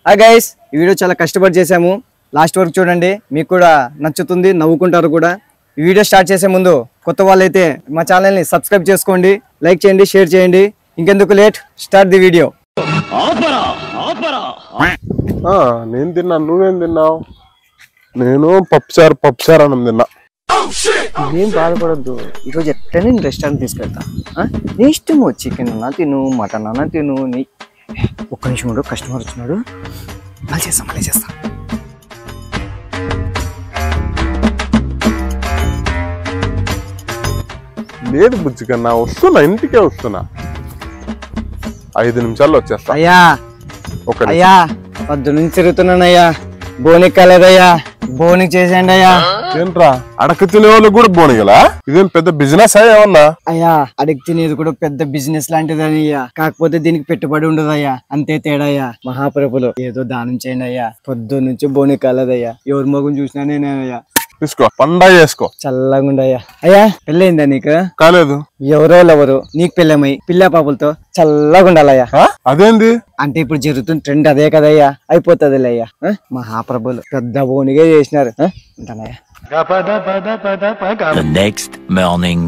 Hi guys, ఈ video చాలా కష్టపడి చేసాము. లాస్ట్ వరకు చూడండి, మీకు కూడా నచ్చుతుంది, నవ్వుకుంటారు కూడా. ఈ వీడియో స్టార్ట్ చేసే ముందు కొత్త వాళ్ళైతే మా ఛానల్ని సబ్స్క్రైబ్ చేసుకోండి, లైక్ చేయండి, షేర్ చేయండి. ఇంకెందుకు లేట్, స్టార్ట్ ది వీడియో. నేను తిన్నా, నువ్వేం తిన్నావు? నేను పప్పుచారు అన్నం తిన్నా. ఏం బాధపడద్దు, ఈరోజు ఎట్లనే నేను రెస్టారెంట్ తీసుకెళ్తా. నీ ఇష్టము, చికెన్ అన్నా తిను, మటన్ అన్నా తిను. నీ ఒక్క నిమిషం ఉండు, కస్టమర్ వచ్చినాడు. మళ్ళీ చేస్తా. లేదు బుజ్జి కన్నా, వస్తున్నా, ఇంటికే వస్తున్నా. 5 నిమిషాల్లో వచ్చేస్తా. అయ్యా పొద్దు నుంచి తిరుగుతున్నానయ్యా, బోనికి కాలేదయ్యా, బోనికి చేసేయండి అయ్యా. ఏంట్రా, అడక తినే వాళ్ళకి కూడా బోనిగలా? ఇదేం పెద్ద బిజినెస్ ఏమన్నా? అయ్యా, అడిగి తినేది కూడా పెద్ద బిజినెస్ లాంటిదని అయ్యా, కాకపోతే దీనికి పెట్టుబడి ఉండదయ్యా, అంతే తేడా అయ్యా. మహాప్రభులు ఏదో దానం చేయండి అయ్యా, పొద్దు నుంచి బోనికి కాలేదయ్యా. ఎవరి మొగం చూసినా నేనయ్యా. తీసుకో, పండా చేసుకో, చల్లగా ఉండయ్యా. అయ్యా, పెళ్ళయిందా నీకు? కాలేదు. ఎవరు నీకు పెళ్ళమై పిల్ల పాపలతో చల్లగా ఉండాలయ్యా. అదేంది అంటే ఇప్పుడు జరుగుతున్న ట్రెండ్ అదే కదయ్యా, అయిపోతుంది అయ్యా. మహాప్రభులు పెద్ద బోనిగా చేసినారు. ఉంటానయ్యా. The next morning.